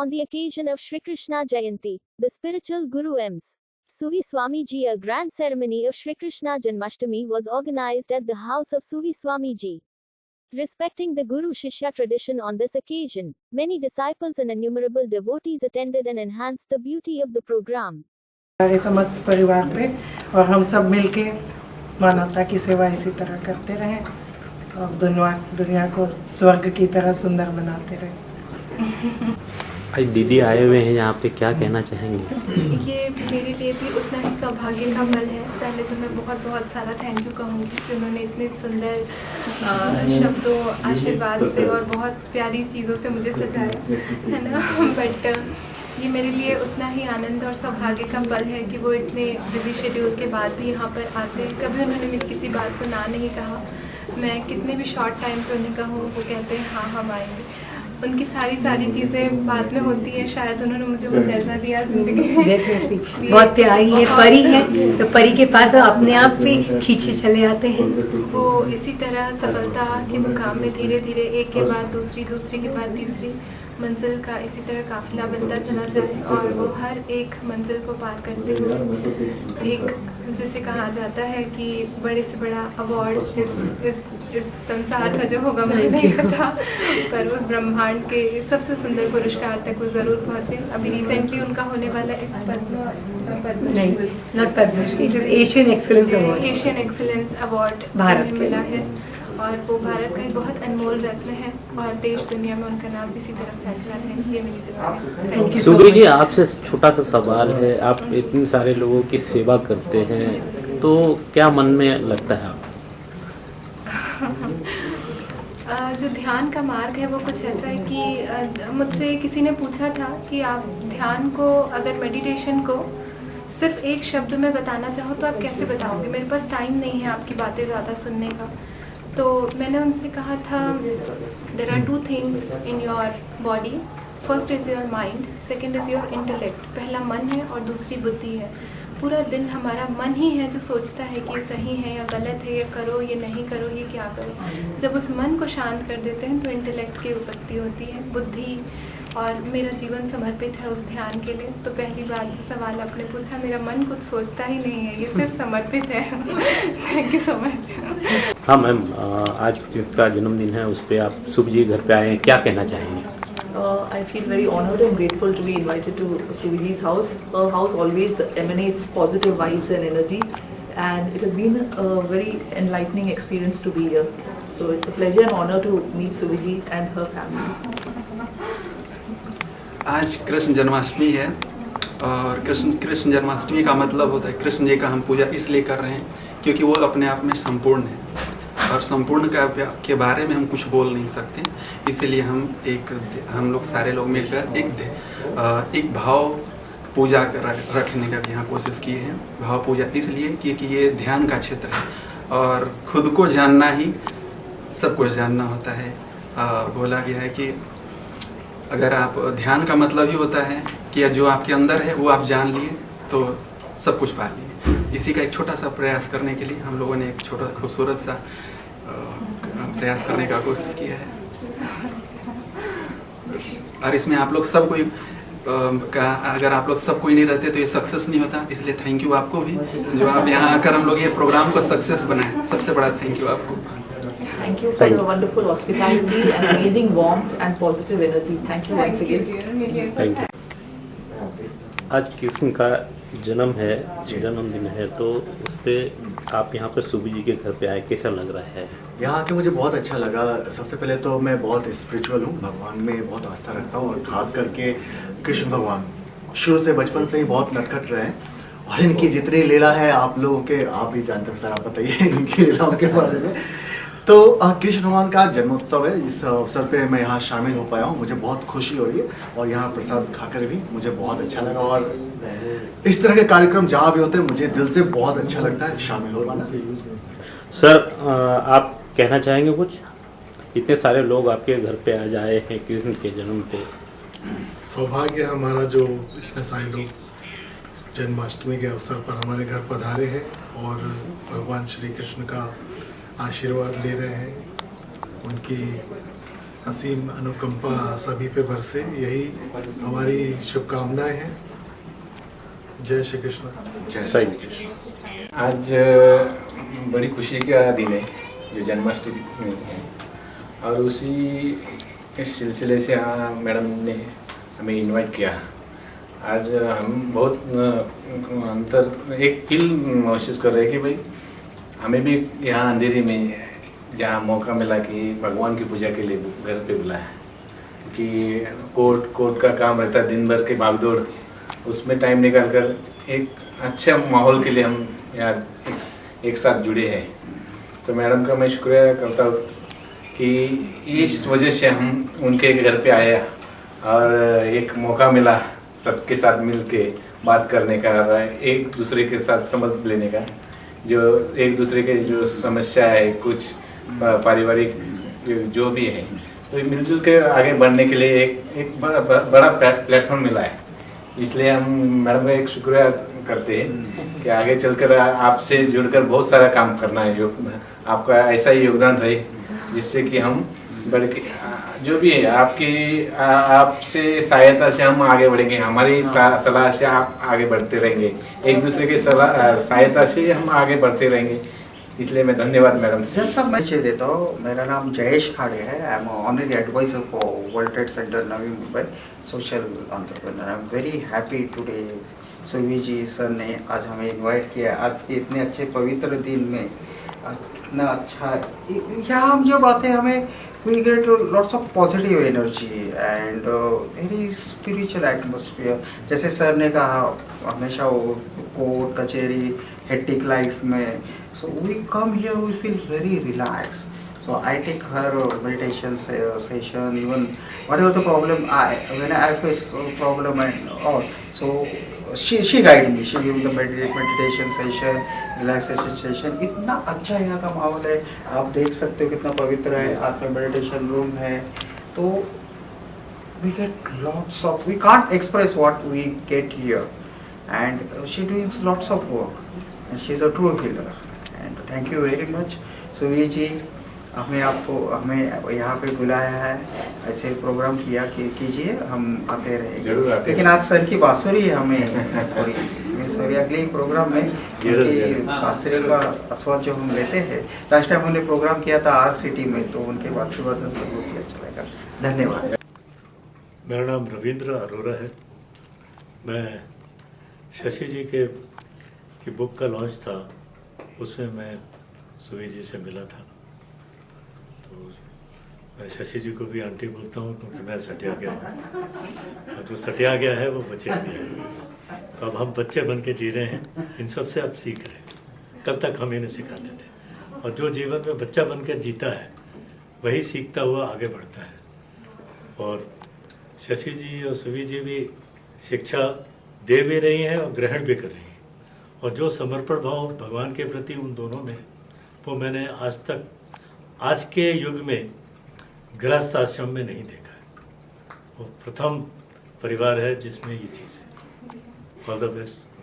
on the occasion of Shri Krishna Jayanti, the spiritual Guru Ms. Suvi Swami Ji. A grand ceremony of Shri Krishna Janmashtami was organized at the house of Suvi Swami Ji. Respecting the Guru Shishya tradition on this occasion, many disciples and innumerable devotees attended and enhanced the beauty of the program. हमारे समस्त परिवार पे और हम सब मिलके मानवता की सेवा इसी तरह करते रहें और दुनिया को स्वर्ग की तरह सुंदर बनाते रहें। आज दीदी आए हुए हैं यहाँ पे, क्या कहना चाहेंगे? ये मेरे लिए भी उतना ही सौभाग्य का पल है। पहले तो मैं बहुत बहुत सारा थैंक यू कहूँगी कि उन्होंने इतने सुंदर शब्दों, आशीर्वाद से और बहुत प्यारी चीज़ों से मुझे सजाया है ना। बट ये मेरे लिए उतना ही आनंद और सौभाग्य का पल है कि वो इतने बिजी शेड्यूल के बाद भी यहाँ पर आते हैं। कभी उन्होंने मेरी किसी बात को ना नहीं कहा। मैं कितने भी शॉर्ट टाइम पे उन्हें कहूँ, वो कहते हैं हाँ हम आएंगे। उनकी सारी चीज़ें बाद में होती हैं, शायद उन्होंने मुझे वो दर्जा दिया ज़िंदगी में। बहुत प्यारी है, परी है, तो परी के पास अपने आप भी खींचे चले आते हैं। वो इसी तरह सफलता के मुकाम में धीरे धीरे एक के बाद दूसरी, दूसरी के बाद तीसरी मंजिल का इसी तरह काफिला बनता चला जाए और वो हर एक मंजिल को पार करते हुए एक, जिसे कहा जाता है कि बड़े से बड़ा अवार्ड इस संसार का जो होगा मुझे नहीं पता, पर उस ब्रह्मांड के सबसे सुंदर पुरस्कार तक वो ज़रूर पहुँचे। अभी रिसेंटली उनका होने वाला Asian excellence award, Asian excellence award Bharat में मिला है और वो भारत का एक बहुत अनमोल रत्न है और देश दुनिया में उनका नाम इसी तरह फैसला है। ये मेरी दुआ है। सुबी जी, आपसे छोटा सा सवाल है, आप इतने सारे लोगों की सेवा करते हैं तो क्या मन में लगता है? जो ध्यान का मार्ग है वो कुछ ऐसा है कि मुझसे किसी ने पूछा था कि आप ध्यान को, अगर मेडिटेशन को सिर्फ एक शब्द में बताना चाहो तो आप कैसे बताओगे? मेरे पास टाइम नहीं है आपकी बातें ज़्यादा सुनने का। तो मैंने उनसे कहा था, there are two things in your body, first is your mind, second is your intellect. पहला मन है और दूसरी बुद्धि है। पूरा दिन हमारा मन ही है जो सोचता है कि ये सही है या गलत है, ये करो ये नहीं करो, ये क्या करो। जब उस मन को शांत कर देते हैं तो इंटेलेक्ट की उत्पत्ति होती है, बुद्धि। और मेरा जीवन समर्पित है उस ध्यान के लिए। तो पहली बात जो सवाल आपने पूछा, मेरा मन कुछ सोचता ही नहीं है, ये सिर्फ समर्पित है। Thank you so much. हाँ मैम, आज जिसका जन्मदिन है उस पर आप सुबह जी घर पे आए हैं, क्या कहना चाहेंगे? I feel very honored and grateful to be invited to Suviji's house. Her house always emanates positive vibes and energy, and it has been a very enlightening experience to be here. So it's a pleasure and honor to meet Suviji and her family. आज कृष्ण जन्माष्टमी है और कृष्ण जन्माष्टमी का मतलब होता है, कृष्ण जी का हम पूजा इसलिए कर रहे हैं क्योंकि वो अपने आप में संपूर्ण है और संपूर्ण के बारे में हम कुछ बोल नहीं सकते। इसीलिए हम लोग सारे लोग मिलकर एक भाव पूजा रखने का यहाँ कोशिश किए हैं। भाव पूजा इसलिए क्योंकि ये ध्यान का क्षेत्र है और खुद को जानना ही सब कुछ जानना होता है। बोला गया है कि अगर आप ध्यान का मतलब ही होता है कि जो आपके अंदर है वो आप जान लिए तो सब कुछ पा लिए। इसी का एक छोटा सा प्रयास करने के लिए हम लोगों ने एक छोटा खूबसूरत सा प्रयास करने का कोशिश किया है और इसमें आप लोग सब कोई अगर आप लोग सब कोई नहीं रहते तो ये सक्सेस नहीं होता। इसलिए थैंक यू आपको भी जो आप यहाँ आकर हम लोग ये प्रोग्राम को सक्सेस बनाए। सबसे बड़ा थैंक यू आपको। Thank you for your wonderful hospitality and amazing warmth and positive energy. Thank you once again. Thank you. आज कृष्ण का जन्मदिन है तो उस पर आप यहाँ पे सुबी जी के घर पे आए, कैसा लग रहा है? यहाँ आके मुझे बहुत अच्छा लगा। सबसे पहले तो मैं बहुत स्पिरिचुअल हूँ, भगवान में बहुत आस्था रखता हूँ और ख़ास करके कृष्ण भगवान शुरू से बचपन से ही बहुत नटखट रहे हैं और इनकी जितनी लीला है आप लोगों के, आप भी जानते हैं सर, आप बताइए इनकी लीलाओं के बारे में। तो कृष्ण भगवान का जन्मोत्सव है, इस अवसर पे मैं यहाँ शामिल हो पाया हूँ, मुझे बहुत खुशी हो रही है और यहाँ प्रसाद खाकर भी मुझे बहुत अच्छा लगा। और इस तरह के कार्यक्रम जहाँ भी होते हैं मुझे दिल से बहुत अच्छा लगता है शामिल हो पाना। सर, आप कहना चाहेंगे कुछ? इतने सारे लोग आपके घर पे आ जाए हैं कृष्ण के जन्म पे। सौभाग्य हमारा जो इतने सारे लोग जन्माष्टमी के अवसर पर हमारे घर पधारे हैं और भगवान श्री कृष्ण का आशीर्वाद ले रहे हैं, उनकी असीम अनुकंपा सभी पे बरसे, यही हमारी शुभकामनाएं हैं। जय श्री कृष्ण। जय आज बड़ी खुशी का दिन है जो जन्माष्टमी है, और उसी इस सिलसिले से मैडम ने हमें इनवाइट किया। आज हम बहुत एक फील महसूस कर रहे हैं कि भाई हमें भी यहाँ अंधेरी में जहाँ मौका मिला कि भगवान की पूजा के लिए घर पे बुलाया, क्योंकि कोर्ट का काम रहता है, दिन भर के भागदौड़, उसमें टाइम निकाल कर एक अच्छा माहौल के लिए हम यहाँ एक साथ जुड़े हैं। तो मैडम का मैं शुक्रिया करता हूँ कि इस वजह से हम उनके घर पे आए और एक मौका मिला सबके साथ मिल के बात करने का, एक दूसरे के साथ समझ लेने का, जो एक दूसरे के जो समस्या है, कुछ पारिवारिक जो भी है, तो मिलजुल के आगे बढ़ने के लिए एक बड़ा प्लेटफॉर्म मिला है। इसलिए हम मैडम का एक शुक्रिया करते हैं कि आगे चलकर आपसे जुड़कर बहुत सारा काम करना है, आपका ऐसा ही योगदान रहे जिससे कि हम बढ़ के जो भी है आपसे सहायता से हम आगे बढ़ेंगे, हमारी सलाह से आप आगे बढ़ते रहेंगे, एक दूसरे के सहायता से हम आगे बढ़ते रहेंगे। इसलिए मैं धन्यवाद मैडम से। जैसा मैं परिचय देता हूँ, मेरा नाम जयेश खाड़े है। I am honorary advisor for World Trade Center Navi Mumbai, social entrepreneur. I am very happy today Suvi ji sir ने आज हमें इनवाइट किया, आज के इतने अच्छे पवित्र दिन में। कितना अच्छा यहाँ हम जब आते हैं हमें we get lots of positive energy and very spiritual atmosphere। जैसे सर ने कहा हमेशा वो कोर्ट कचेरी हेक्टिक लाइफ में, so we come here we feel very relaxed। So I take her meditation session, even whatever the problem when I face problem and all, so she guide me, she give the meditation session, relaxation session। इतना अच्छा यहाँ का माहौल है, आप देख सकते हो कितना पवित्र है, आप में मेडिटेशन रूम है। तो we get lots of, we can't express what we get here, and she doing lots of work and she is a true healer। and thank you very much सुवी जी, हमें यहाँ पे बुलाया है, ऐसे प्रोग्राम कीजिए, हम आते रहेंगे। लेकिन आज सर की बांसुरी हमें थोड़ी सॉरी, अगले प्रोग्राम में उनकी बांसुरी का आस्वाद जो हम लेते हैं, लास्ट टाइम उन्होंने प्रोग्राम किया था RCT में, तो उनके बांसुरी वादन से बहुत ही अच्छा लगा। धन्यवाद। मेरा नाम रविंद्र अरोरा है। मैं शशि जी की बुक का लॉन्च था, उसमें मैं सुवी जी से मिला था। तो मैं शशि जी को भी आंटी बोलता हूँ क्योंकि मैं सटिया गया हूँ, और जो सटिया गया है वो बचे भी हैं। तो अब हम बच्चे बन के जी रहे हैं, इन सब से अब सीख रहे हैं। कल तक हम इन्हें सिखाते थे, और जो जीवन में बच्चा बन के जीता है वही सीखता हुआ आगे बढ़ता है। और शशि जी और सुवी जी भी शिक्षा दे भी रही हैं और ग्रहण भी कर रही हैं, और जो समर्पण भाव भगवान के प्रति उन दोनों में, वो मैंने आज तक आज के युग में गृहस्थ आश्रम में नहीं देखा है। वो प्रथम परिवार है जिसमें ये चीज़ है। All the best.